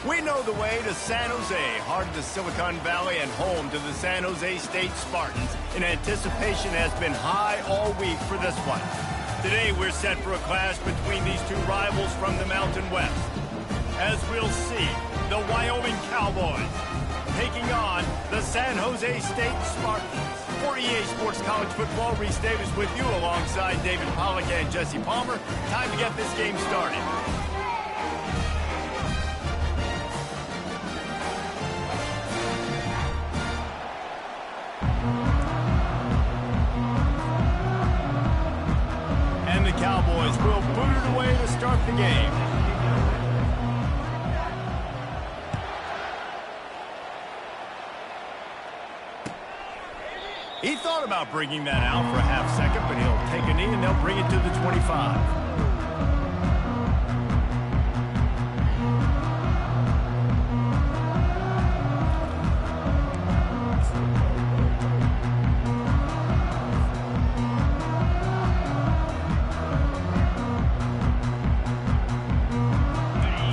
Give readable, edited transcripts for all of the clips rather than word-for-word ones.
We know the way to San Jose, heart of the Silicon Valley and home to the San Jose State Spartans. And anticipation has been high all week for this one. Today we're set for a clash between these two rivals from the Mountain West. As we'll see, the Wyoming Cowboys taking on the San Jose State Spartans. For EA Sports College Football, Reese Davis with you alongside David Pollack and Jesse Palmer. Time to get this game started. And the Cowboys will boot it away to start the game. He thought about bringing that out for a half second, but he'll take a knee and they'll bring it to the 25.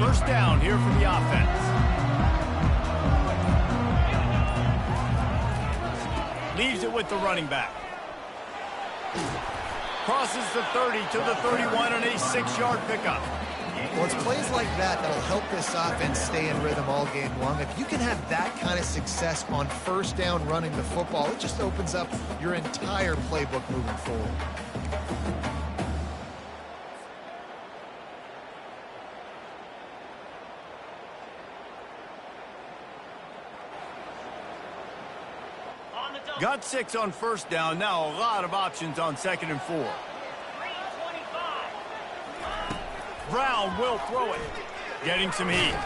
First down here for the offense. Leaves it with the running back. Crosses the 30 to the 31 on a 6-yard pickup. Well, it's plays like that that'll help this offense stay in rhythm all game long. If you can have that kind of success on first down running the football, it just opens up your entire playbook moving forward. Got 6 on first down. Now a lot of options on 2nd and 4. Brown will throw it. Getting some heat.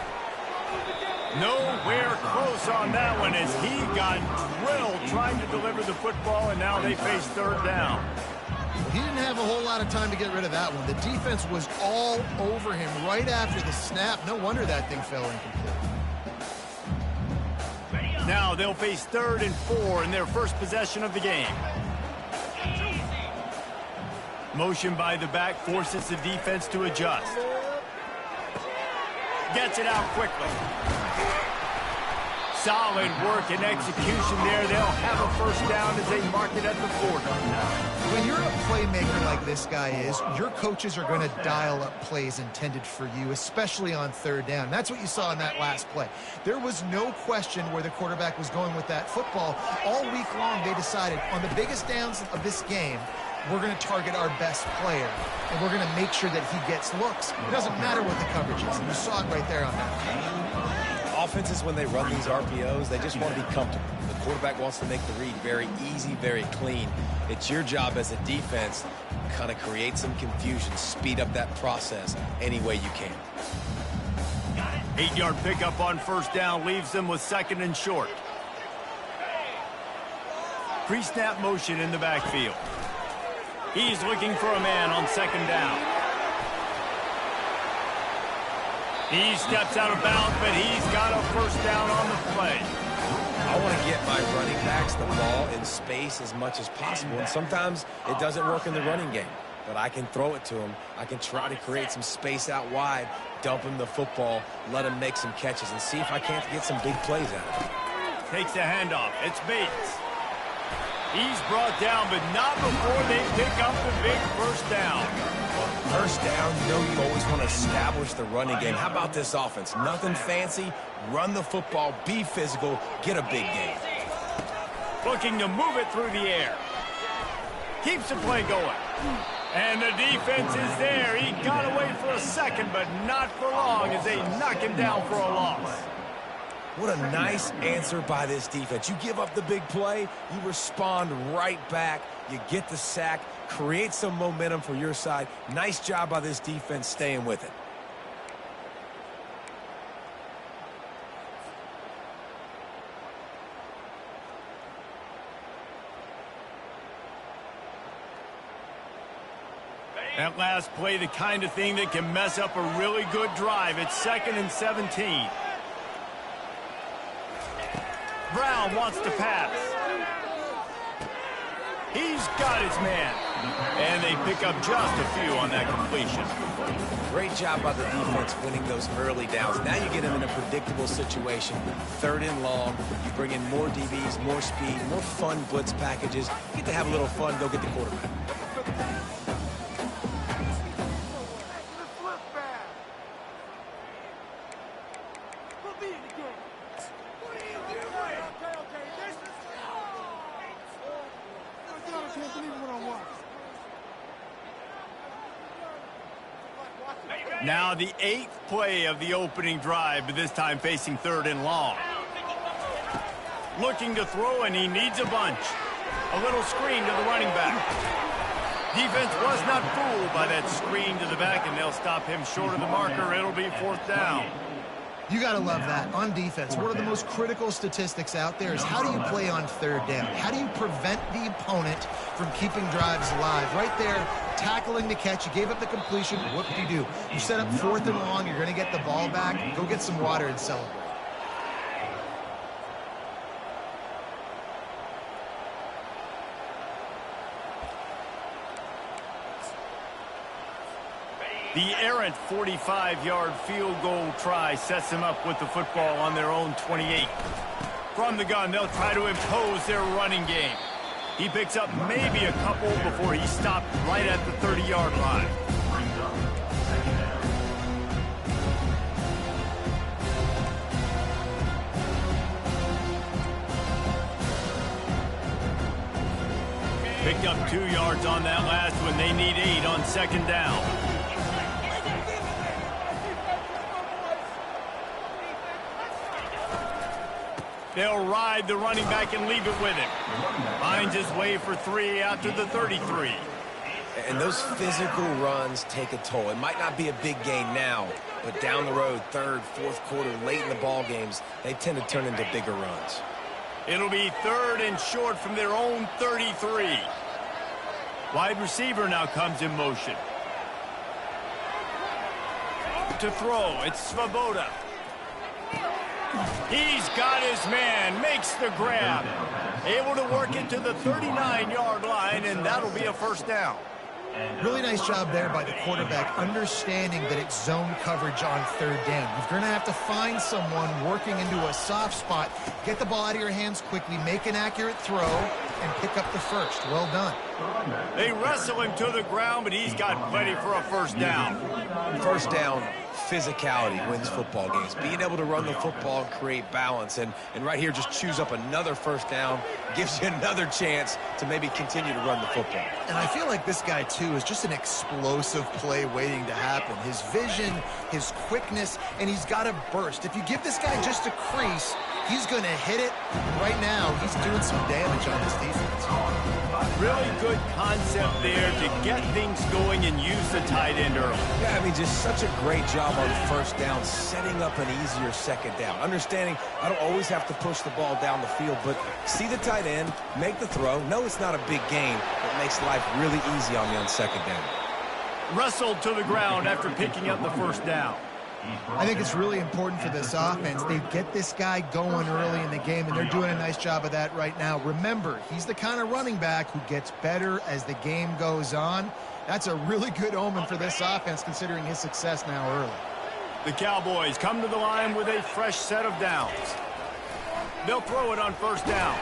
Nowhere close on that one as he got drilled trying to deliver the football, and now they face 3rd down. He didn't have a whole lot of time to get rid of that one. The defense was all over him right after the snap. No wonder that thing fell incomplete. Now they'll face 3rd and 4 in their first possession of the game. Motion by the back forces the defense to adjust. Gets it out quickly. Solid work and execution there. They'll have a first down as they mark it at the 40. When you're a playmaker like this guy is, your coaches are going to dial up plays intended for you, especially on 3rd down. That's what you saw in that last play. There was no question where the quarterback was going with that football. All week long, they decided on the biggest downs of this game, we're going to target our best player, and we're going to make sure that he gets looks. It doesn't matter what the coverage is, and you saw it right there on that. Offenses, when they run these RPOs, they just want to be comfortable. The quarterback wants to make the read very easy, very clean. It's your job as a defense to kind of create some confusion, speed up that process any way you can. 8-yard pickup on first down leaves them with 2nd and short. Pre-snap motion in the backfield. He's looking for a man on 2nd down. He steps out of bounds, but he's got a first down on the play. I want to get my running backs the ball in space as much as possible, and sometimes it doesn't work in the running game. But I can throw it to him. I can try to create some space out wide, dump him the football, let him make some catches, and see if I can't get some big plays out of him. Takes the handoff. It's Bates. He's brought down, but not before they pick up the big first down. First down, you know you always want to establish the running game. How about this offense? Nothing fancy. Run the football, be physical, get a big gain. Looking to move it through the air. Keeps the play going. And the defense is there. He got away for a second, but not for long as they knock him down for a loss. What a nice answer by this defense. You give up the big play, you respond right back, you get the sack, create some momentum for your side. Nice job by this defense staying with it. That last play, the kind of thing that can mess up a really good drive. It's 2nd and 17. Brown wants to pass. He's got his man. And they pick up just a few on that completion. Great job by the defense winning those early downs. Now you get them in a predictable situation. 3rd and long. You bring in more DBs, more speed, more fun blitz packages. You get to have a little fun, go get the quarterback. Now the 8th play of the opening drive, but this time facing 3rd and long. Looking to throw, and he needs a bunch. A little screen to the running back. Defense was not fooled by that screen to the back, and they'll stop him short of the marker. It'll be 4th down. You got to love that. On defense, one of the most critical statistics out there is how do you play on 3rd down? How do you prevent the opponent from keeping drives alive? Right there, tackling the catch. You gave up the completion. What do you do? You set up 4th and long. You're going to get the ball back. Go get some water and celebrate. The errant 45-yard field goal try sets them up with the football on their own 28. From the gun, they'll try to impose their running game. He picks up maybe a couple before he stopped right at the 30-yard line. Picked up 2 yards on that last one. They need 8 on 2nd down. They'll ride the running back and leave it with him. Finds his way for 3 out to the 33. And those physical runs take a toll. It might not be a big gain now, but down the road, 3rd, 4th quarter, late in the ball games, they tend to turn into bigger runs. It'll be 3rd and short from their own 33. Wide receiver now comes in motion. To throw, it's Svoboda. He's got his man, makes the grab. Able to work it to the 39-yard line, and that'll be a 1st down. Really nice job there by the quarterback, understanding that it's zone coverage on 3rd down. You're going to have to find someone working into a soft spot, get the ball out of your hands quickly, make an accurate throw, and pick up the 1st. Well done. They wrestle him to the ground, but he's got plenty for a 1st down. 1st down, physicality wins football games. Being able to run the football and create balance. And right here, just choose up another 1st down, gives you another chance to maybe continue to run the football. And I feel like this guy, too, is just an explosive play waiting to happen. His vision, his quickness, and he's got a burst. If you give this guy just a crease, he's going to hit it. Right now, he's doing some damage on this defense. Really good concept there to get things going and use the tight end early. Yeah, I mean, just such a great job on 1st down, setting up an easier 2nd down. Understanding I don't always have to push the ball down the field, but see the tight end, make the throw. No, it's not a big gain, but makes life really easy on you on 2nd down. Wrestled to the ground after picking up the 1st down. I think it's really important for this offense. They get this guy going early in the game, and they're doing a nice job of that right now. Remember, he's the kind of running back who gets better as the game goes on. That's a really good omen for this offense, considering his success now early. The Cowboys come to the line with a fresh set of downs. They'll throw it on 1st down.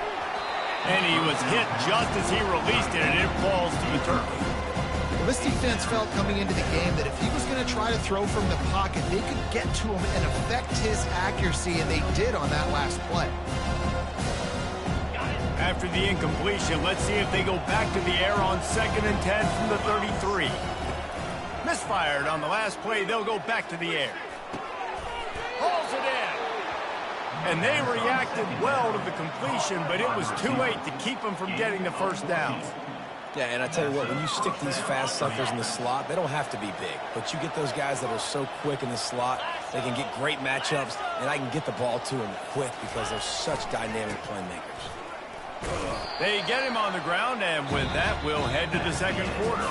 And he was hit just as he released it, and it falls to the turf. This defense felt coming into the game that if he was going to try to throw from the pocket, they could get to him and affect his accuracy, and they did on that last play. After the incompletion, let's see if they go back to the air on 2nd and 10 from the 33. Misfired on the last play, they'll go back to the air. Hauls it in. And they reacted well to the completion, but it was too late to keep them from getting the 1st down. Yeah, and I tell you what, when you stick these fast suckers in the slot, they don't have to be big. But you get those guys that are so quick in the slot, they can get great matchups, and I can get the ball to them quick because they're such dynamic playmakers. They get him on the ground, and with that, we'll head to the 2nd quarter.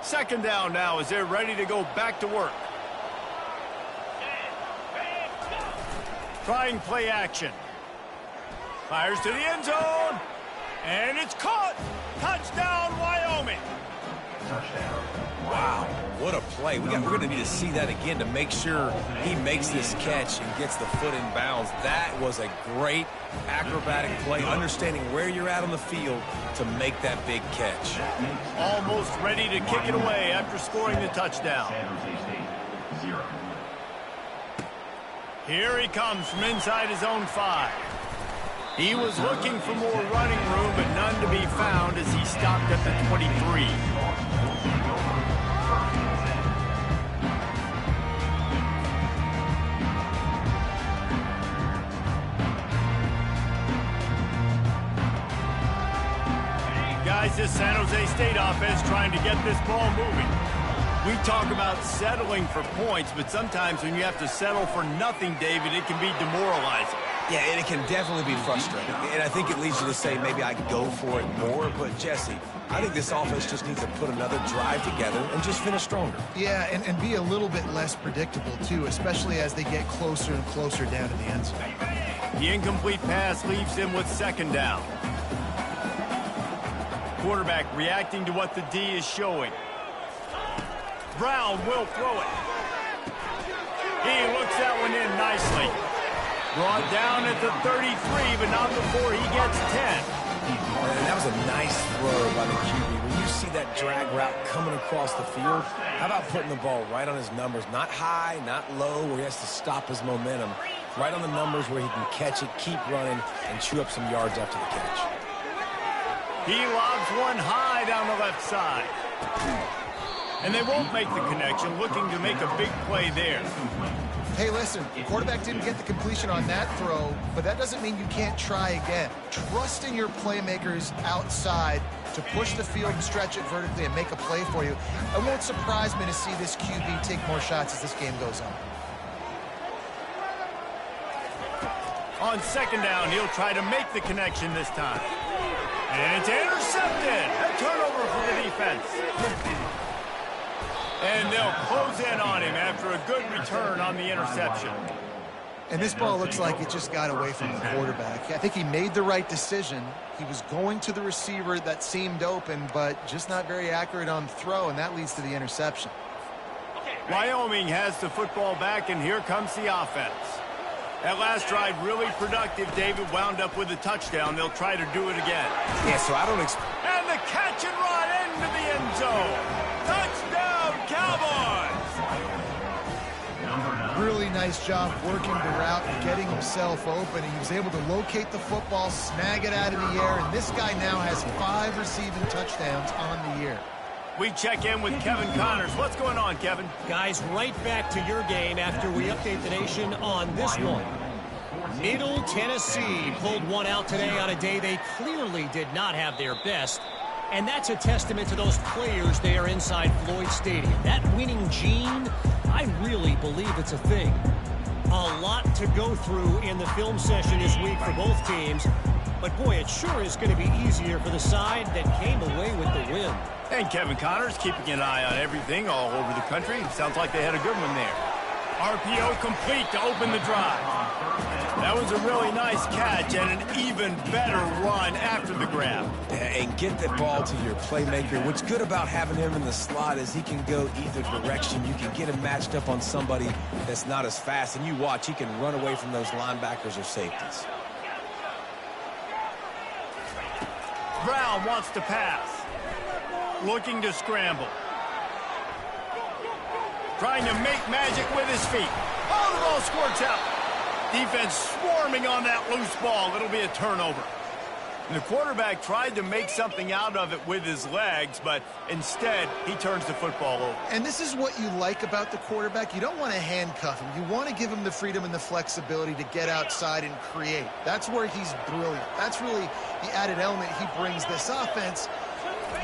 Second down now as they're ready to go back to work. Trying play action. Fires to the end zone. And it's caught. Touchdown, Wyoming. Wow, what a play. We're going to need to see that again to make sure he makes this catch and gets the foot in bounds. That was a great acrobatic play, understanding where you're at on the field to make that big catch. Almost ready to kick it away after scoring the touchdown. San Jose State, 0. Here he comes from inside his own 5. He was looking for more running room, but none to be found as he stopped at the 23. Guys, this San Jose State offense trying to get this ball moving. We talk about settling for points, but sometimes when you have to settle for nothing, David, it can be demoralizing. Yeah, and it can definitely be frustrating. And I think it leads you to say maybe I go for it more. But, Jesse, I think this offense just needs to put another drive together and just finish stronger. Yeah, and be a little bit less predictable, too, especially as they get closer and closer down to the end zone. The incomplete pass leaves him with second down. Quarterback reacting to what the D is showing. Brown will throw it. He looks that one in nicely. Brought down at the 33, but not before he gets 10. And that was a nice throw by the QB. When you see that drag route coming across the field, how about putting the ball right on his numbers? Not high, not low, where he has to stop his momentum. Right on the numbers where he can catch it, keep running, and chew up some yards after the catch. He lobs one high down the left side. And they won't make the connection, looking to make a big play there. Hey, listen, the quarterback didn't get the completion on that throw, but that doesn't mean you can't try again. Trust in your playmakers outside to push the field and stretch it vertically and make a play for you. It won't surprise me to see this QB take more shots as this game goes on. On second down, he'll try to make the connection this time. And it's intercepted. A turnover for the defense. And they'll close in on him after a good return on the interception. And this ball looks like it just got away from the quarterback. I think he made the right decision. He was going to the receiver that seemed open, but just not very accurate on the throw, and that leads to the interception. Wyoming has the football back, and here comes the offense. That last drive really productive. David wound up with a touchdown. They'll try to do it again. Yeah, so I don't expect... And the catch and run into the end zone. Touchdown, Cowboys! Really nice job working the route and getting himself open. He was able to locate the football, snag it out of the air, and this guy now has 5 receiving touchdowns on the year. We check in with Kevin Connors. What's going on, Kevin? Guys, right back to your game after we update the nation on this one. Middle Tennessee pulled one out today on a day they clearly did not have their best. And that's a testament to those players there inside Floyd Stadium. That winning gene, I really believe it's a thing. A lot to go through in the film session this week for both teams. But boy, it sure is going to be easier for the side that came away with the win. And Kevin Connors keeping an eye on everything all over the country. Sounds like they had a good one there. RPO complete to open the drive. That was a really nice catch and an even better run after the grab. And get that ball to your playmaker. What's good about having him in the slot is he can go either direction. You can get him matched up on somebody that's not as fast. And you watch, he can run away from those linebackers or safeties. Brown wants to pass. Looking to scramble. Trying to make magic with his feet. Oh, the ball squirts out. Defense swarming on that loose ball. It'll be a turnover. And the quarterback tried to make something out of it with his legs, but instead he turns the football over. And this is what you like about the quarterback. You don't want to handcuff him. You want to give him the freedom and the flexibility to get outside and create. That's where he's brilliant. That's really the added element he brings this offense.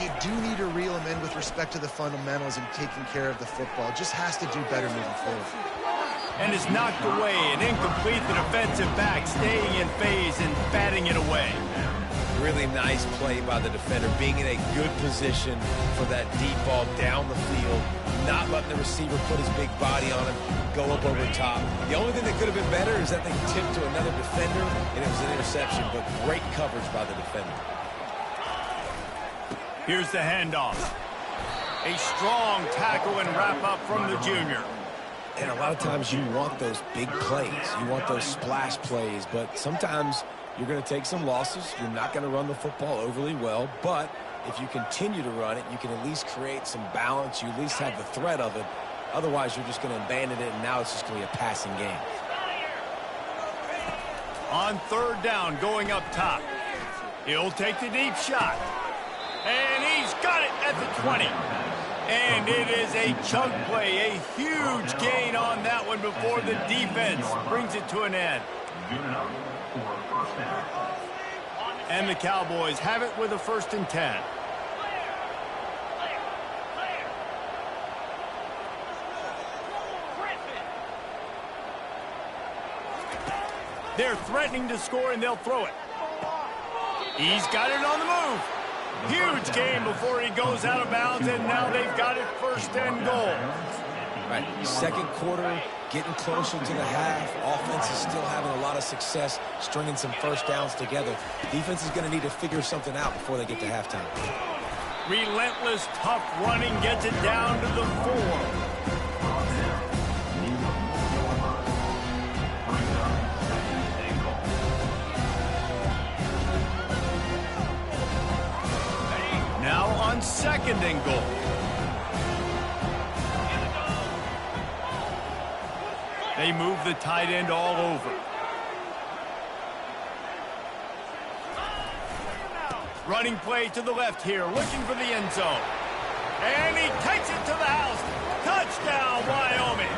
You do need to reel him in with respect to the fundamentals and taking care of the football. Just has to do better moving forward. And is knocked away and incomplete. The defensive back staying in phase and batting it away. Really nice play by the defender, being in a good position for that deep ball down the field, not letting the receiver put his big body on him, go up over top. The only thing that could have been better is that they tipped to another defender, and it was an interception, but great coverage by the defender. Here's the handoff. A strong tackle and wrap-up from the junior. And a lot of times you want those big plays. You want those splash plays, but sometimes you're going to take some losses. You're not going to run the football overly well, but if you continue to run it, you can at least create some balance. You at least have the threat of it. Otherwise, you're just going to abandon it, and now it's just going to be a passing game. On third down, going up top. He'll take the deep shot. And he's got it at the 20. And it is a chunk play, a huge gain on that one before the defense brings it to an end. And the Cowboys have it with a 1st and 10. They're threatening to score, and they'll throw it. He's got it on the move. Huge game before he goes out of bounds, and now they've got it 1st and goal. Right, second quarter, getting closer to the half. Offense is still having a lot of success stringing some first downs together. Defense is going to need to figure something out before they get to halftime. Relentless, tough running gets it down to the 4. Now on 2nd and goal. They move the tight end all over. Running play to the left here, looking for the end zone. And he takes it to the house. Touchdown, Wyoming.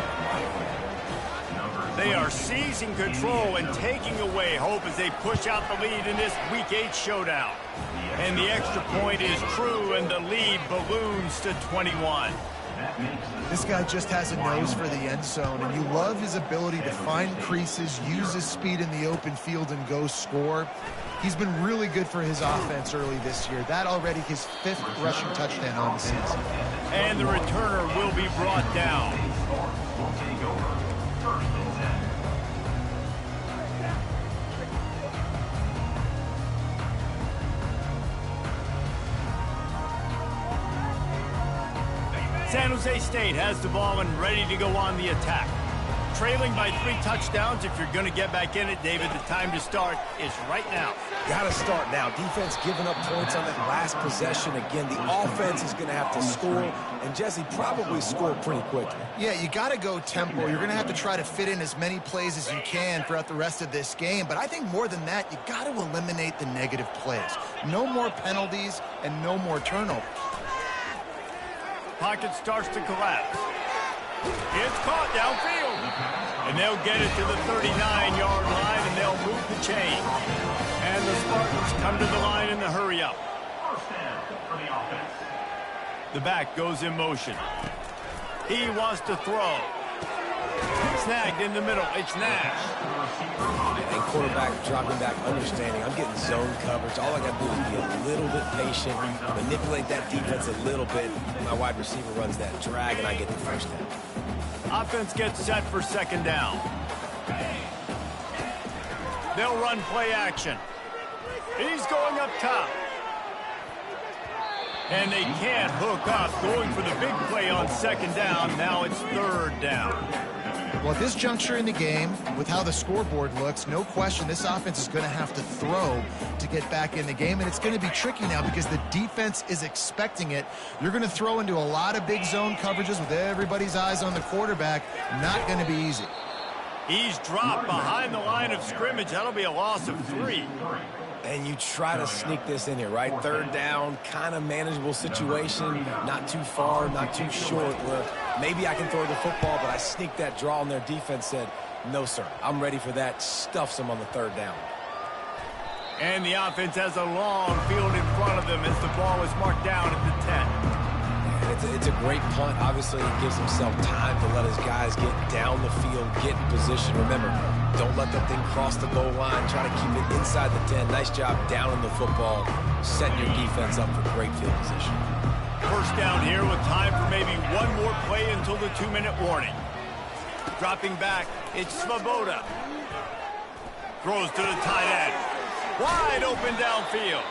They are seizing control and taking away hope as they push out the lead in this Week 8 showdown. And the extra point is true, and the lead balloons to 21. This guy just has a nose for the end zone, and you love his ability to find creases, use his speed in the open field, and go score. He's been really good for his offense early this year. That already his 5th rushing touchdown on the season. And the returner will be brought down. San Jose State has the ball and ready to go on the attack. Trailing by 3 touchdowns. If you're going to get back in it, David, the time to start is right now. Got to start now. Defense giving up points on that last possession. Again, the offense is going to have to score, and Jesse probably score pretty quickly. Yeah, you got to go tempo. You're going to have to try to fit in as many plays as you can throughout the rest of this game. But I think more than that, you got to eliminate the negative plays. No more penalties and no more turnovers. Pocket starts to collapse. It's caught downfield. And they'll get it to the 39-yard line, and they'll move the chain. And the Spartans come to the line in the hurry-up. The back goes in motion. He wants to throw. Snagged in the middle. It's Nash. And quarterback dropping back, understanding. I'm getting zone coverage. All I got to do is be a little bit patient, manipulate that defense a little bit. My wide receiver runs that drag, and I get the 1st down. Offense gets set for 2nd down. They'll run play action. He's going up top. And they can't hook up, going for the big play on 2nd down. Now it's 3rd down. Well, at this juncture in the game, with how the scoreboard looks, no question this offense is going to have to throw to get back in the game, and it's going to be tricky now because the defense is expecting it. You're going to throw into a lot of big zone coverages with everybody's eyes on the quarterback. Not going to be easy. He's dropped behind the line of scrimmage. That'll be a loss of 3. And you try to sneak this in here, right? 3rd down, kind of manageable situation, not too far, not too short, where maybe I can throw the football, but I sneak that draw, and their defense said, no, sir, I'm ready for that. Stuffs them on the 3rd down. And the offense has a long field in front of them as the ball is marked down at the 10. And it's a great punt. Obviously, he gives himself time to let his guys get down the field, get in position. Remember, don't let the thing cross the goal line. Try to keep it inside the 10. Nice job down in the football, setting your defense up for great field position. First down here with time for maybe one more play until the 2-minute warning. Dropping back, it's Svoboda. Throws to the tight end. Wide open downfield.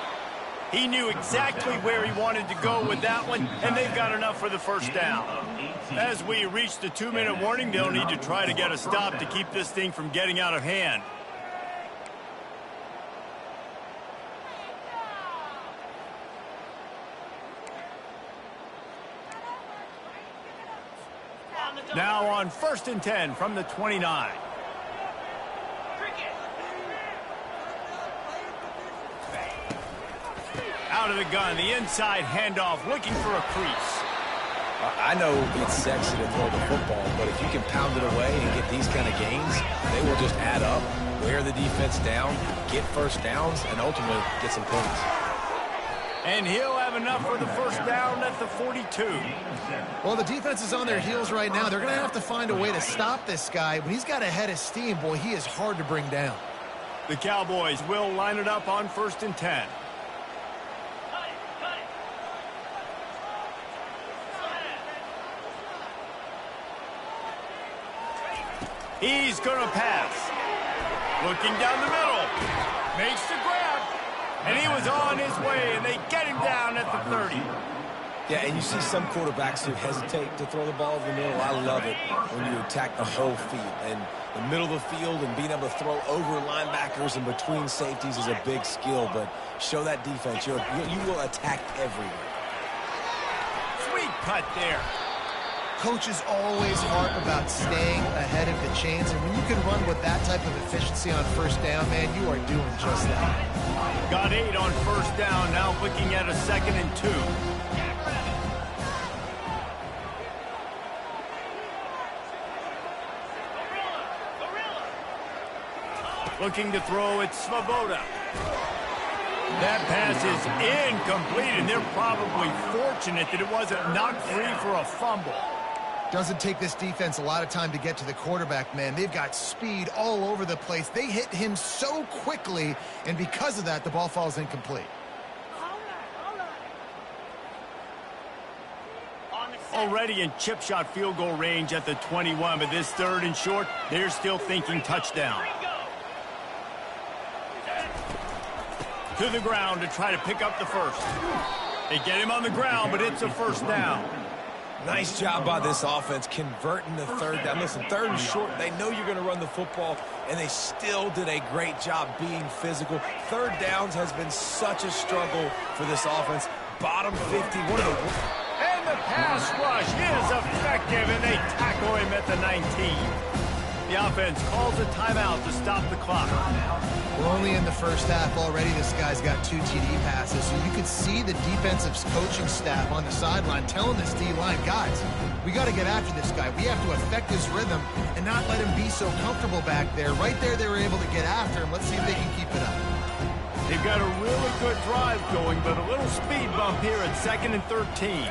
He knew exactly where he wanted to go with that one, and they've got enough for the first down. As we reach the 2-minute warning, they'll need to try to get a stop to keep this thing from getting out of hand. Now on 1st and 10 from the 29. Out of the gun, the inside handoff, looking for a crease. I know it's sexy to throw the football, but if you can pound it away and get these kind of gains, they will just add up, wear the defense down, get first downs, and ultimately get some points. And he'll have enough for the first down at the 42. Well, the defense is on their heels right now. They're going to have to find a way to stop this guy. When he's got a head of steam, boy, he is hard to bring down. The Cowboys will line it up on 1st and 10. He's going to pass. Looking down the middle. Makes the grab. And he was on his way, and they get him down at the 30. Yeah, and you see some quarterbacks who hesitate to throw the ball over the middle. I love it when you attack the whole field. And the middle of the field and being able to throw over linebackers and between safeties is a big skill. But show that defense. You will attack everywhere. Sweet cut there. Coaches always harp about staying ahead of the chains, and when you can run with that type of efficiency on first down, man, you are doing just that. Got 8 on first down, now looking at a 2nd and 2. Looking to throw, it's Svoboda. That pass is incomplete, and they're probably fortunate that it wasn't knocked free for a fumble. Doesn't take this defense a lot of time to get to the quarterback, man. They've got speed all over the place. They hit him so quickly, and because of that, the ball falls incomplete. Already in chip shot field goal range at the 21, but this 3rd and short, they're still thinking touchdown. To the ground to try to pick up the first. They get him on the ground, but it's a first down. Nice job by this offense converting the 3rd down. Listen, 3rd and short, they know you're going to run the football, and they still did a great job being physical. 3rd downs has been such a struggle for this offense. Bottom 50, one of the... And the pass rush is effective, and they tackle him at the 19. The offense calls a timeout to stop the clock. We're only in the first half already. This guy's got 2 TD passes, so you could see the defensive coaching staff on the sideline telling this D-line, guys, we got to get after this guy. We have to affect his rhythm and not let him be so comfortable back there. Right there, they were able to get after him. Let's see if they can keep it up. They've got a really good drive going, but a little speed bump here at 2nd and 13.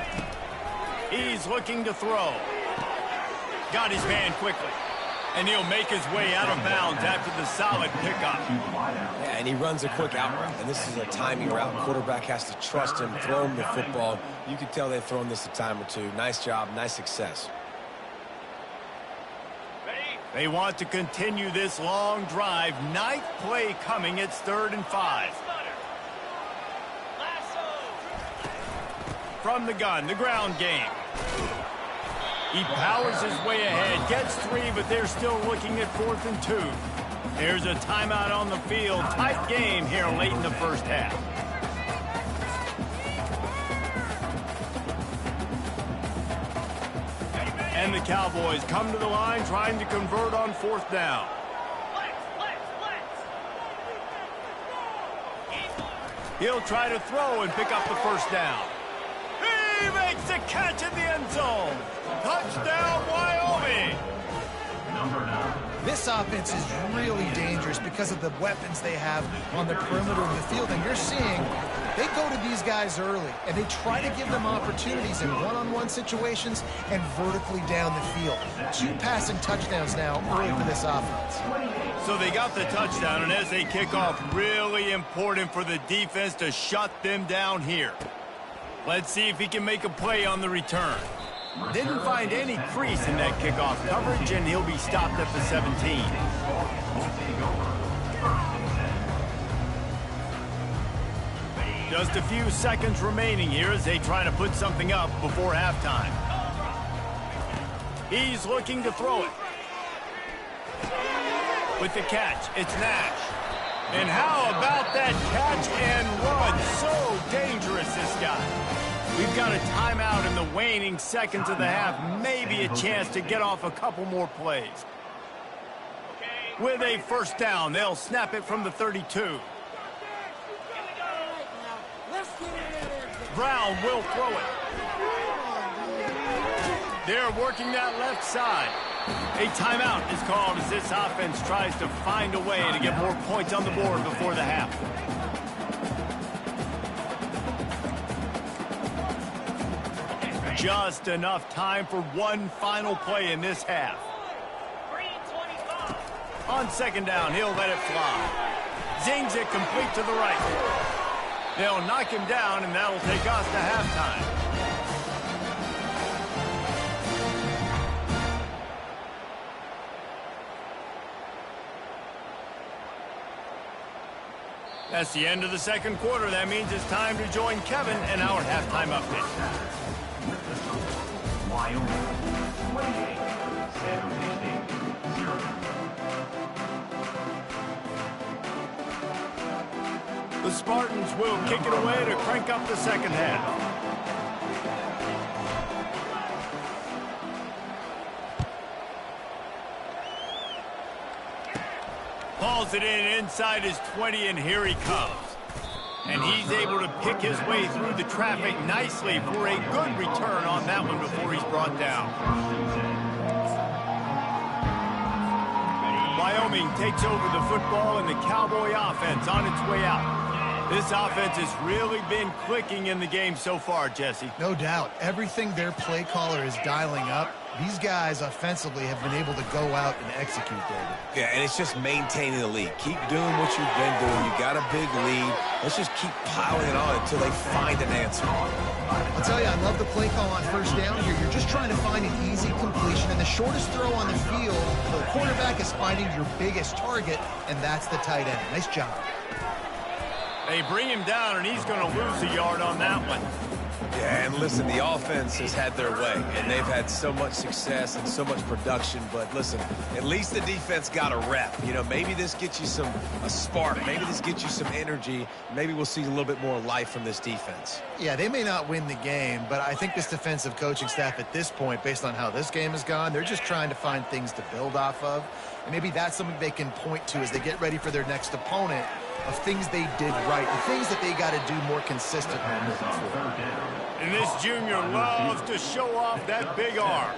He's looking to throw. Got his man quickly. And he'll make his way out of bounds after the solid pickup. Yeah, and he runs a quick out route, and this is a timing route. Quarterback has to trust him, throw him the football. You can tell they've thrown this a time or two. Nice job, nice success. They want to continue this long drive. 9th play coming. It's 3rd and 5. From the gun, the ground game. He powers his way ahead, gets 3, but they're still looking at 4th and 2. There's a timeout on the field. Tight game here late in the first half. And the Cowboys come to the line trying to convert on 4th down. He'll try to throw and pick up the first down. He makes the catch in the end zone. Touchdown, Wyoming. Number 9. This offense is really dangerous because of the weapons they have on the perimeter of the field. And you're seeing they go to these guys early, and they try to give them opportunities in one-on-one situations and vertically down the field. 2 passing touchdowns now early for this offense. So they got the touchdown, and as they kick off, really important for the defense to shut them down here. Let's see if he can make a play on the return. Didn't find any crease in that kickoff coverage, and he'll be stopped at the 17. Just a few seconds remaining here as they try to put something up before halftime. He's looking to throw it. With the catch, it's Nash. And how about that catch and run? So dangerous, this guy. We've got a timeout in the waning seconds of the half. Maybe a chance to get off a couple more plays. With a first down, they'll snap it from the 32. Brown will throw it. They're working that left side. A timeout is called as this offense tries to find a way to get more points on the board before the half. Just enough time for one final play in this half. On second down, he'll let it fly. Zings it complete to the right. They'll knock him down, and that'll take us to halftime. That's the end of the second quarter. That means it's time to join Kevin in our halftime update. Wyoming 28, San Jose State 0. The Spartans will kick it away to crank up the second half. Hauls it in inside his 20, and here he comes. And he's able to pick his way through the traffic nicely for a good return on that one before he's brought down. Wyoming takes over the football, and the Cowboy offense on its way out. This offense has really been clicking in the game so far, Jesse. No doubt. Everything their play caller is dialing up, these guys offensively have been able to go out and execute, David. Yeah, and it's just maintaining the lead. Keep doing what you've been doing. You got a big lead. Let's just keep piling it on until they find an answer. I'll tell you, I love the play call on first down here. You're just trying to find an easy completion, and the shortest throw on the field, the quarterback is finding your biggest target, and that's the tight end. Nice job. They bring him down, and he's going to lose a yard on that one. Yeah, and listen, the offense has had their way, and they've had so much success and so much production. But listen, at least the defense got a rep. You know, maybe this gets you a spark. Maybe this gets you some energy. Maybe we'll see a little bit more life from this defense. Yeah, they may not win the game, but I think this defensive coaching staff at this point, based on how this game has gone, they're just trying to find things to build off of. And maybe that's something they can point to as they get ready for their next opponent, of things they did right and things that they got to do more consistently moving forward. And this junior loves to show off that big arm.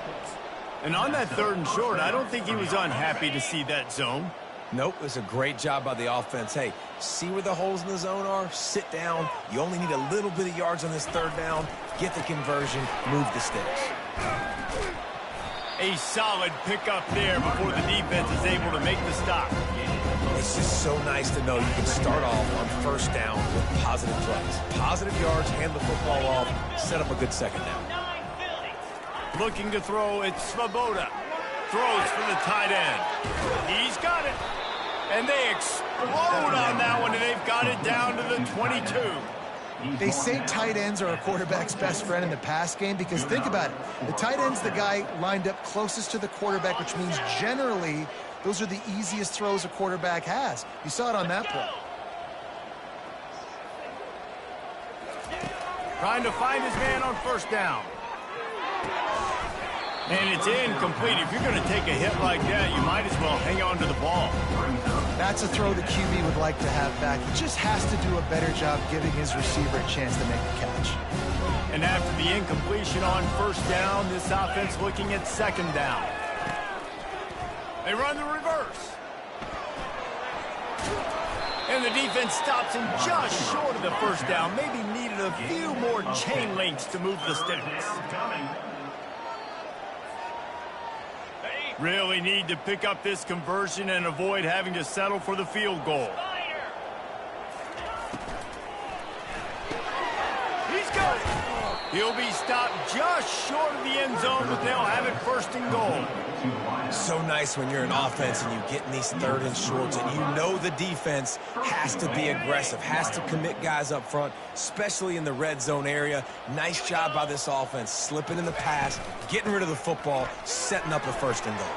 And on that 3rd and short, I don't think he was unhappy to see that zone. Nope, it was a great job by the offense. Hey, see where the holes in the zone are? Sit down. You only need a little bit of yards on this 3rd down. Get the conversion. Move the sticks. A solid pickup there before the defense is able to make the stop. It's just so nice to know you can start off on first down with positive plays. Positive yards, hand the football off, set up a good second down. Looking to throw, it's Svoboda. Throws for the tight end. He's got it. And they explode on that one, and they've got it down to the 22. They say tight ends are a quarterback's best friend in the pass game because think about it. The tight end's the guy lined up closest to the quarterback, which means generally those are the easiest throws a quarterback has. You saw it on that play. Trying to find his man on first down. And it's incomplete. If you're going to take a hit like that, you might as well hang on to the ball. That's a throw the QB would like to have back. He just has to do a better job giving his receiver a chance to make the catch. And after the incompletion on first down, this offense looking at second down. They run the reverse. And the defense stops him just short of the first down. Maybe needed a few more chain links to move the sticks. Really need to pick up this conversion and avoid having to settle for the field goal. He's got it. He'll be stopped just short of the end zone, but they'll have it first and goal. So nice when you're an offense and you get in these third and shorts and you know the defense has to be aggressive, has to commit guys up front, especially in the red zone area. Nice job by this offense, slipping in the pass, getting rid of the football, setting up a first and goal.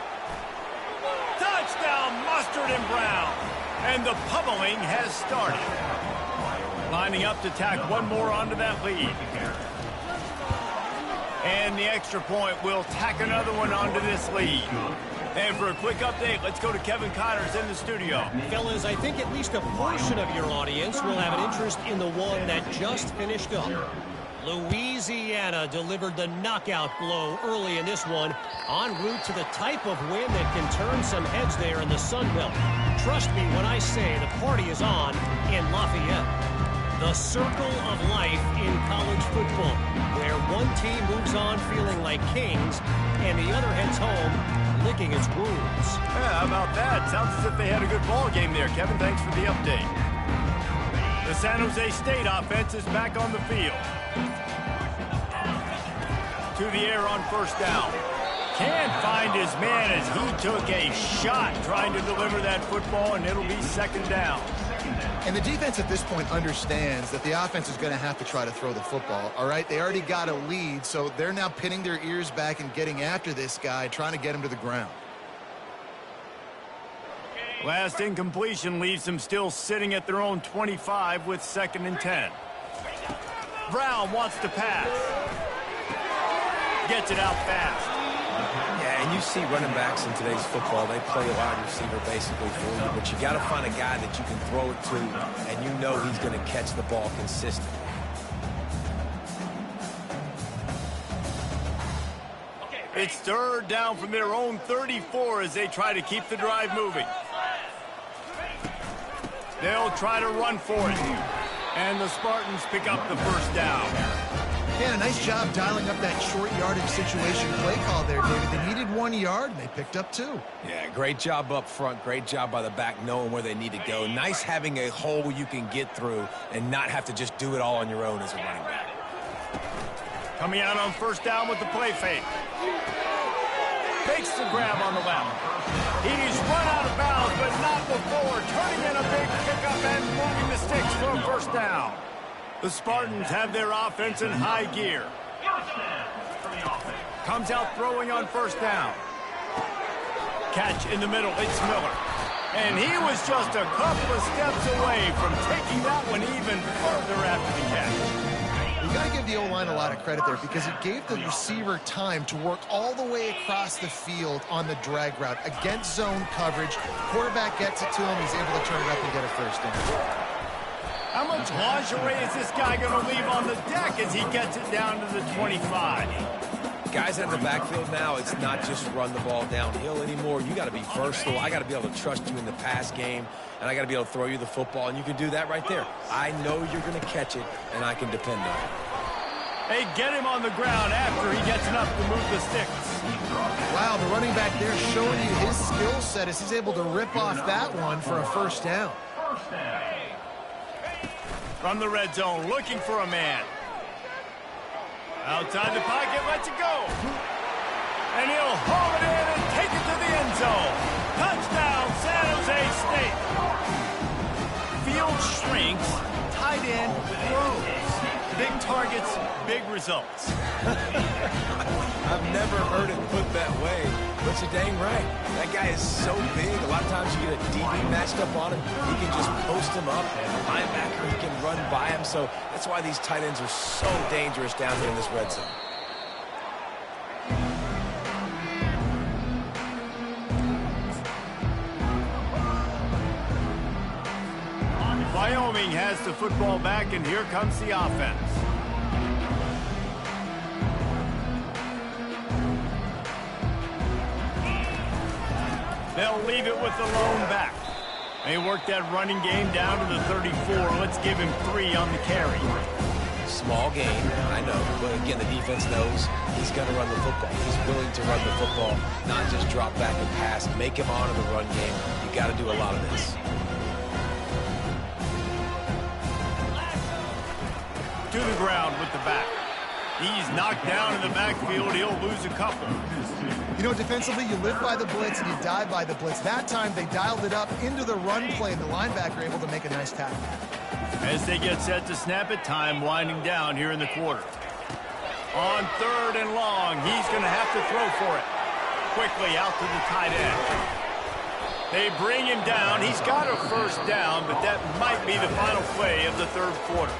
Touchdown, Mustard and Brown. And the pummeling has started. Lining up to tack one more onto that lead. And the extra point will tack another one onto this lead. And for a quick update, let's go to Kevin Connors in the studio. Fellas, I think at least a portion of your audience will have an interest in the one that just finished up. Louisiana delivered the knockout blow early in this one, en route to the type of win that can turn some heads there in the Sun Belt. Trust me when I say the party is on in Lafayette. The circle of life in college football, where one team moves on feeling like kings and the other heads home licking its wounds. Yeah, how about that? Sounds as if they had a good ball game there. Kevin, thanks for the update. The San Jose State offense is back on the field. To the air on first down. Can't find his man as he took a shot trying to deliver that football, and it'll be second down. And the defense at this point understands that the offense is going to have to try to throw the football, all right? They already got a lead, so they're now pinning their ears back and getting after this guy, trying to get him to the ground. Last incompletion leaves them still sitting at their own 25 with 2nd and 10. Brown wants to pass. Gets it out fast. Yeah, and you see running backs in today's football, they play a wide receiver basically for you, but you got to find a guy that you can throw it to, and you know he's going to catch the ball consistently. It's third down from their own 34 as they try to keep the drive moving. They'll try to run for it, and the Spartans pick up the first down. Yeah, nice job dialing up that short yardage situation play call there, David. They needed 1 yard, and they picked up 2. Yeah, great job up front. Great job by the back knowing where they need to go. Nice having a hole you can get through and not have to just do it all on your own as a running back. Coming out on first down with the play fake. Fakes the grab on the left. He's run out of bounds, but not before turning in a big pickup and moving the sticks for a first down. The Spartans have their offense in high gear. Comes out throwing on first down. Catch in the middle, it's Miller. And he was just a couple of steps away from taking that one even further after the catch. You got to give the O-line a lot of credit there because it gave the receiver time to work all the way across the field on the drag route against zone coverage. Quarterback gets it to him. He's able to turn it up and get a first down. How much lingerie is this guy going to leave on the deck as he gets it down to the 25? Guys out of the backfield now, it's not just run the ball downhill anymore. You got to be versatile. I got to be able to trust you in the pass game, and I got to be able to throw you the football, and you can do that right there. I know you're going to catch it, and I can depend on it. Hey, get him on the ground after he gets enough to move the sticks. Wow, the running back there showing you his skill set as he's able to rip off that one for a first down. From the red zone, looking for a man. Outside the pocket, lets it go. And he'll haul it in and take it to the end zone. Touchdown, San Jose State. Field shrinks, tight end grows. Big targets, big results. I've never heard it put that way, but you're dang right. That guy is so big. A lot of times you get a DB matched up on him. He can just post him up. A linebacker, he can run by him. So that's why these tight ends are so dangerous down here in this red zone. Wyoming has the football back, and here comes the offense. They'll leave it with the lone back. They work that running game down to the 34. Let's give him 3 on the carry. Small gain, I know, but again, the defense knows he's going to run the football. He's willing to run the football, not just drop back and pass, make him honor the run game. You got to do a lot of this. To the ground with the back. He's knocked down in the backfield. He'll lose a couple. You know, defensively, you live by the blitz and you die by the blitz. That time, they dialed it up into the run play, and the linebacker able to make a nice tackle. As they get set to snap it, time winding down here in the quarter. On 3rd and long, he's going to have to throw for it. Quickly out to the tight end. They bring him down. He's got a first down, but that might be the final play of the 3rd quarter.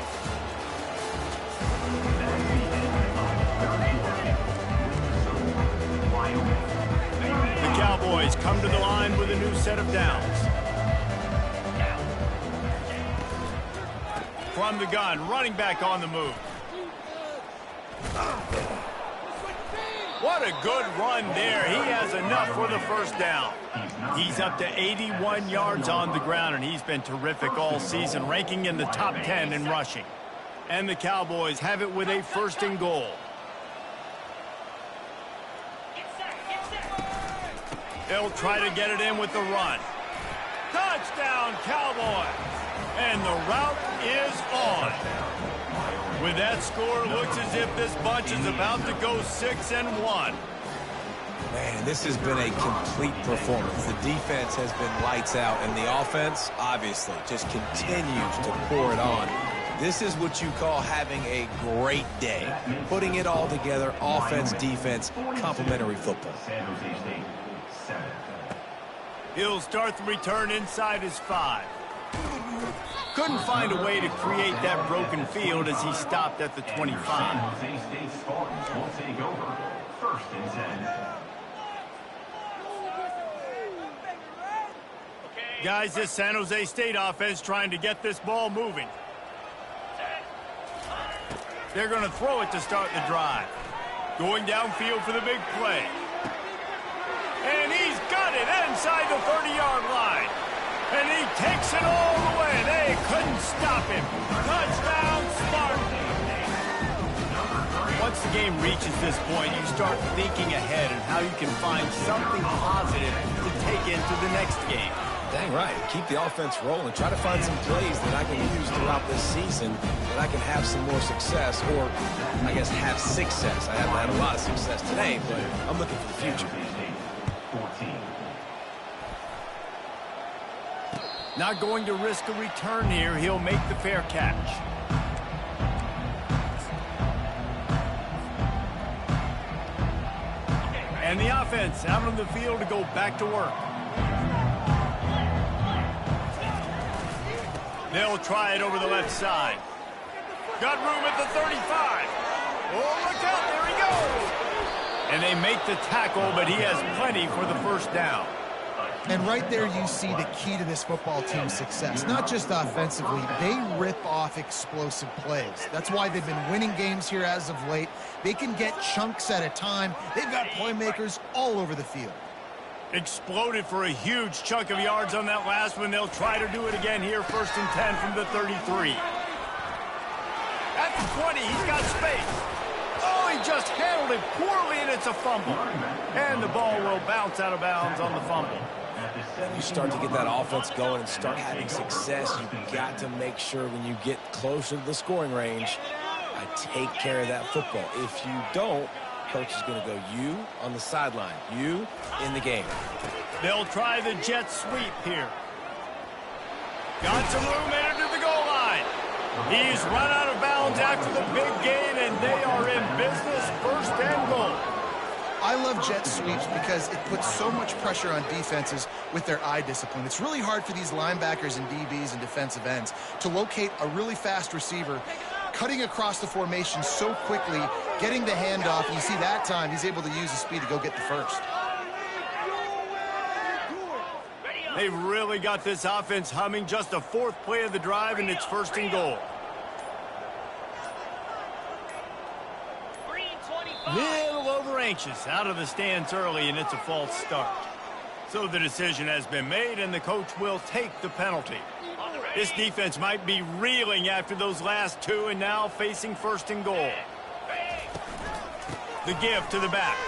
The Cowboys come to the line with a new set of downs. From the gun, running back on the move. What a good run there. He has enough for the first down. He's up to 81 yards on the ground, and he's been terrific all season, ranking in the top 10 in rushing. And the Cowboys have it with a 1st and goal. They'll try to get it in with the run. Touchdown, Cowboy! And the route is on. With that score, it looks as if this bunch is about to go 6-1. Man, this has been a complete performance. The defense has been lights out, and the offense, obviously, just continues to pour it on. This is what you call having a great day. Putting it all together, offense, defense, complementary football. San Jose State, 7. He'll start the return inside his 5. Couldn't find a way to create that broken field as he stopped at the 25. San Jose State Spartans will take over. 1st and 10. Guys, this San Jose State offense trying to get this ball moving. They're going to throw it to start the drive. Going downfield for the big play. And he's got it inside the 30-yard line. And he takes it all the way. They couldn't stop him. Touchdown, Spartans. Once the game reaches this point, you start thinking ahead and how you can find something positive to take into the next game. Dang right. Keep the offense rolling. Try to find some plays that I can use throughout this season that I can have some more success, or I guess have success. I haven't had a lot of success today, but I'm looking for the future. 14. Not going to risk a return here. He'll make the fair catch. And the offense out on the field to go back to work. They'll try it over the left side. Got room at the 35. Oh, look out, there he goes. And they make the tackle, but he has plenty for the first down. And right there you see the key to this football team's success. Not just offensively, they rip off explosive plays. That's why they've been winning games here as of late. They can get chunks at a time. They've got playmakers all over the field. Exploded for a huge chunk of yards on that last one. They'll try to do it again here, 1st and 10 from the 33. At the 20, he's got space. Oh, he just handled it poorly, and it's a fumble. And the ball will bounce out of bounds on the fumble. You start to get that offense going and start having success, you've got to make sure when you get closer to the scoring range, I take care of that football. If you don't, coach is going to go you on the sideline, you in the game. They'll try the jet sweep here. Got some room entered to the goal line. He's run out of bounds after the big gain, and they are in business, 1st and goal. I love jet sweeps because it puts so much pressure on defenses with their eye discipline. It's really hard for these linebackers and DBs and defensive ends to locate a really fast receiver cutting across the formation so quickly, getting the handoff, and you see that time he's able to use the speed to go get the first. They've really got this offense humming. Just a 4th play of the drive, and it's 1st and goal. Little over anxious, out of the stands early, and it's a false start. So the decision has been made, and the coach will take the penalty. This defense might be reeling after those last two and now facing first and goal. The give to the back.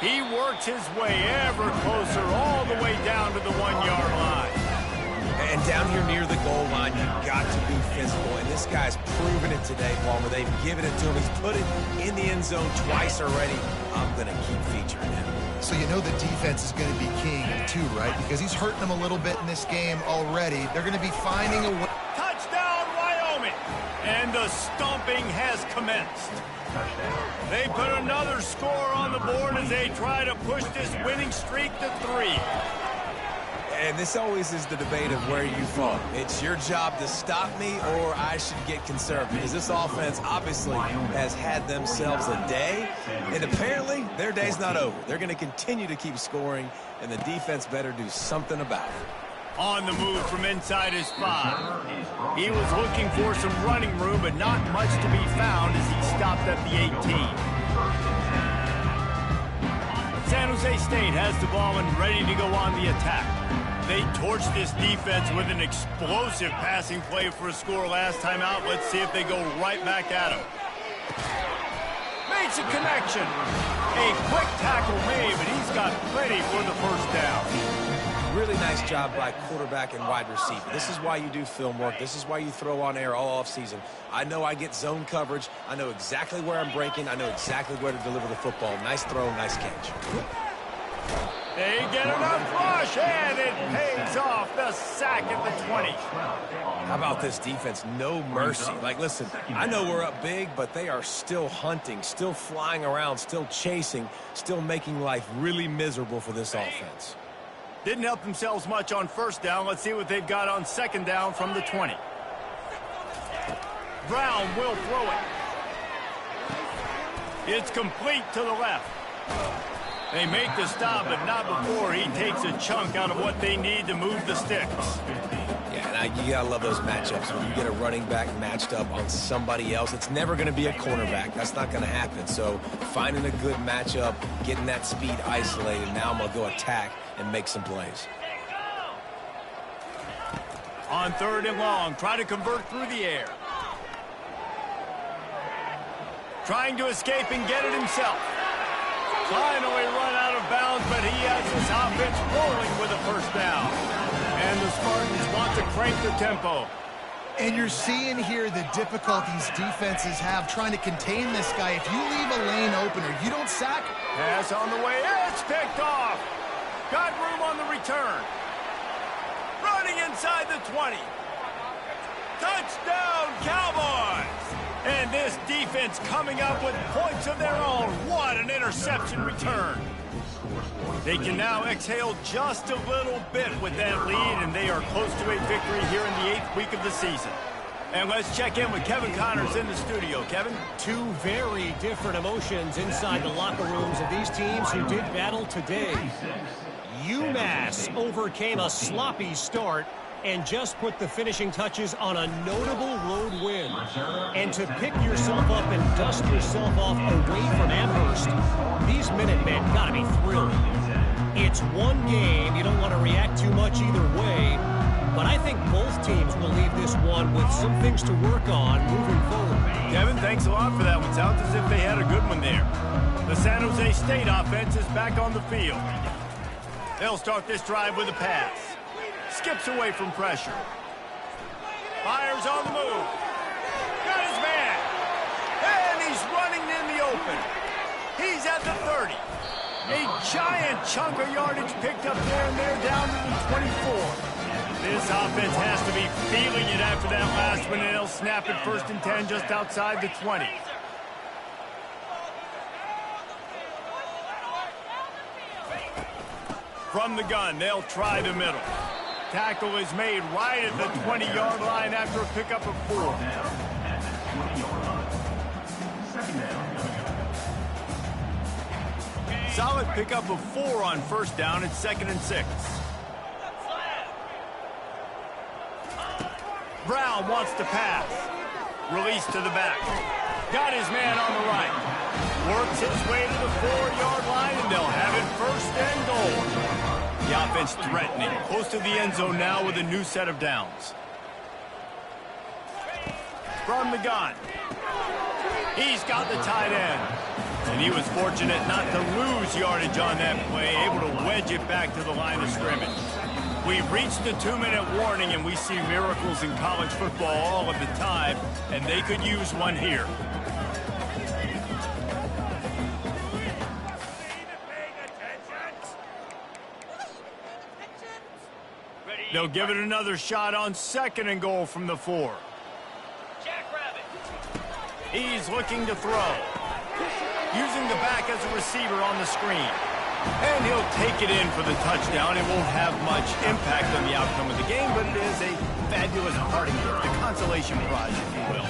He works his way ever closer all the way down to the 1-yard line. And down here near the goal line, you've got to be physical. And this guy's proven it today, Palmer. They've given it to him. He's put it in the end zone twice already. I'm going to keep featuring him. So you know the defense is going to be king too, right? Because he's hurting them a little bit in this game already. They're going to be finding a way. Touchdown, Wyoming! And the stomping has commenced. They put another score on the board as they try to push this winning streak to 3. And this always is the debate of where you fall. It's your job to stop me, or I should get conservative. Because this offense obviously has had themselves a day, and apparently their day's not over. They're going to continue to keep scoring, and the defense better do something about it. On the move from inside his 5. He was looking for some running room, but not much to be found as he stopped at the 18. San Jose State has the ball and ready to go on the attack. They torched this defense with an explosive passing play for a score last time out. Let's see if they go right back at him. Makes a connection. A quick tackle made, but he's got plenty for the first down. Really nice job by quarterback and wide receiver. This is why you do film work. This is why you throw on air all offseason. I know I get zone coverage. I know exactly where I'm breaking. I know exactly where to deliver the football. Nice throw, nice catch. They get enough rush, and it pays off. The sack at the 20. How about this defense? No mercy. Like, listen, I know we're up big, but they are still hunting, still flying around, still chasing, still making life really miserable for this offense. Didn't help themselves much on first down. Let's see what they've got on second down from the 20. Brown will throw it. It's complete to the left. They make the stop, but not before he takes a chunk out of what they need to move the sticks. Yeah, and you got to love those matchups. When you get a running back matched up on somebody else, it's never going to be a cornerback. That's not going to happen. So finding a good matchup, getting that speed isolated, now I'm going to go attack and make some plays. On third and long, try to convert through the air. Trying to escape and get it himself. Finally run out of bounds, but he has this offense rolling with a first down. And the Spartans want to crank the tempo. And you're seeing here the difficulties defenses have trying to contain this guy. If you leave a lane open or you don't sack. Pass on the way. It's picked off. Got room on the return. Running inside the 20. Touchdown, Cowboys! And this defense coming up with points of their own. What an interception return. They can now exhale just a little bit with that lead, and they are close to a victory here in the 8th week of the season. And let's check in with Kevin Connors in the studio. Kevin? Two very different emotions inside the locker rooms of these teams who did battle today. UMass overcame a sloppy start and just put the finishing touches on a notable road win. And to pick yourself up and dust yourself off away from Amherst, these Minutemen got to be thrilled. It's one game. You don't want to react too much either way. But I think both teams will leave this one with some things to work on moving forward. Kevin, thanks a lot for that one. Sounds as if they had a good one there. The San Jose State offense is back on the field. They'll start this drive with a pass. Skips away from pressure. Fires on the move. Got his man. And he's running in the open. He's at the 30. A giant chunk of yardage picked up there, and they're down to the 24. This offense has to be feeling it after that last one, and they'll snap it 1st and 10 just outside the 20. From the gun, they'll try the middle. Tackle is made right at the 20-yard line after a pickup of 4. Solid pickup of 4 on first down. It's 2nd and 6. Brown wants to pass. Release to the back. Got his man on the right. works his way to the 4-yard line, and they'll have it first and goal. The offense threatening, close to the end zone now with a new set of downs. From the gun. He's got the tight end. And he was fortunate not to lose yardage on that play, able to wedge it back to the line of scrimmage. We've reached the 2-minute warning, and we see miracles in college football all of the time, and they could use one here. They'll give it another shot on 2nd and goal from the 4. He's looking to throw. Using the back as a receiver on the screen. And he'll take it in for the touchdown. It won't have much impact on the outcome of the game, but it is a fabulous parting gift, a consolation prize, if you will.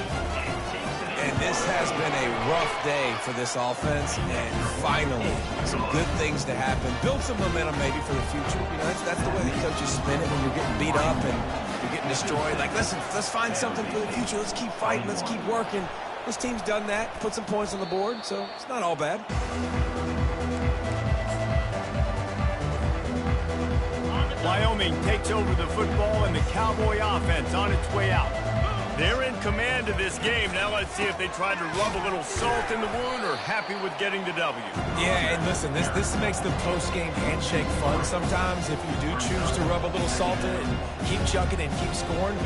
And this has been a rough day for this offense, and finally, some good things to happen. Build some momentum maybe for the future. You know, that's the way the coaches spin it when you're getting beat up and you're getting destroyed. Like, listen, let's find something for the future. Let's keep fighting. Let's keep working. This team's done that, put some points on the board, so it's not all bad. Wyoming takes over the football, and the Cowboy offense on its way out. They're in command of this game. Now let's see if they try to rub a little salt in the wound or happy with getting the W. Yeah, and listen, this makes the post-game handshake fun sometimes. If you do choose to rub a little salt in it and keep chucking and keep scoring,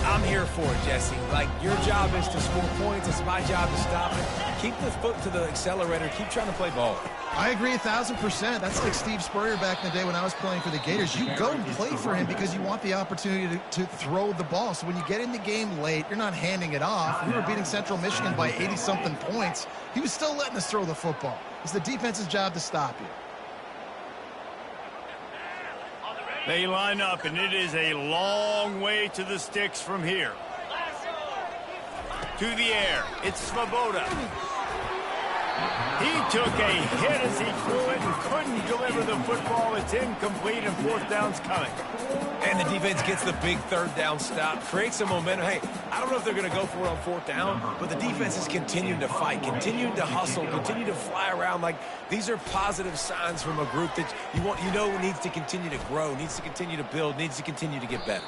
I'm here for it, Jesse. Like, your job is to score points. It's my job to stop it. Keep the foot to the accelerator. Keep trying to play ball. I agree 1,000%. That's like Steve Spurrier back in the day when I was playing for the Gators. You go and play for him because you want the opportunity to throw the ball. So when you get in the game late, you're not handing it off. We were beating Central Michigan by 80-something points. He was still letting us throw the football. It's the defense's job to stop you. They line up, and it is a long way to the sticks from here. To the air, it's Svoboda. He took a hit as he threw it and couldn't deliver the football. It's incomplete, and 4th down's coming. And the defense gets the big 3rd down stop, creates some momentum. Hey, I don't know if they're going to go for it on 4th down, but the defense is continuing to fight, continuing to hustle, continue to fly around. Like, these are positive signs from a group that you know needs to continue to grow, needs to continue to build, needs to continue to get better.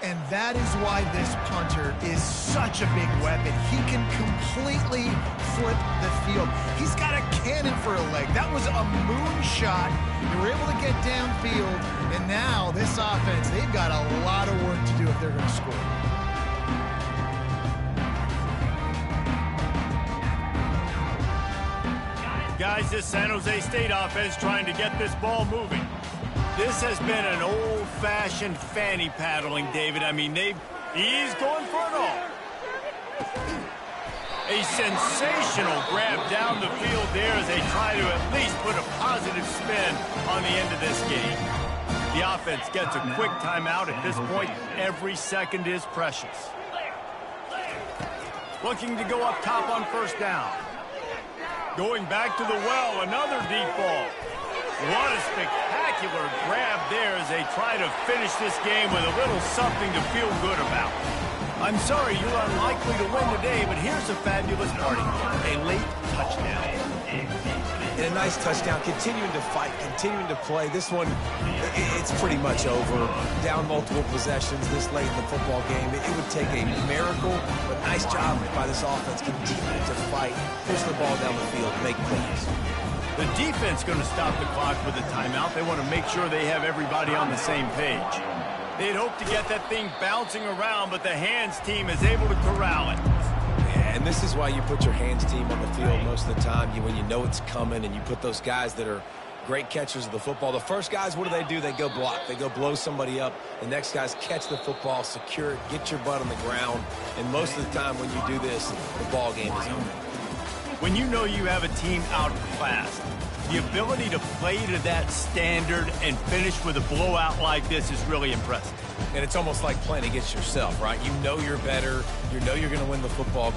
And that is why this punter is such a big weapon. He can completely flip the field. He's got a cannon for a leg. That was a moonshot. They were able to get downfield, and now this offense, they've got a lot of work to do if they're going to score. Guys, this San Jose State offense trying to get this ball moving. This has been an old-fashioned fanny paddling, David. I mean, he's going for it all. A sensational grab down the field there as they try to at least put a positive spin on the end of this game. The offense gets a quick timeout. At this point, every second is precious. Looking to go up top on 1st down. Going back to the well, another deep ball. What a spectacular grab there as they try to finish this game with a little something to feel good about. I'm sorry you're unlikely to win today, but here's a fabulous party. A late touchdown. And a nice touchdown, continuing to fight, continuing to play. This one, it's pretty much over. Down multiple possessions this late in the football game. It would take a miracle, but nice job by this offense continuing to fight, push the ball down the field, make plays. The defense going to stop the clock with a timeout. They want to make sure they have everybody on the same page. They'd hope to get that thing bouncing around, but the hands team is able to corral it. Yeah, and this is why you put your hands team on the field most of the time. When you know it's coming and you put those guys that are great catchers of the football. The first guys, what do? They go block. They go blow somebody up. The next guys catch the football, secure it, get your butt on the ground. And most of the time when you do this, the ball game is over. When you know you have a team outclassed, the ability to play to that standard and finish with a blowout like this is really impressive. And it's almost like playing against yourself, right? You know you're better. You know you're going to win the football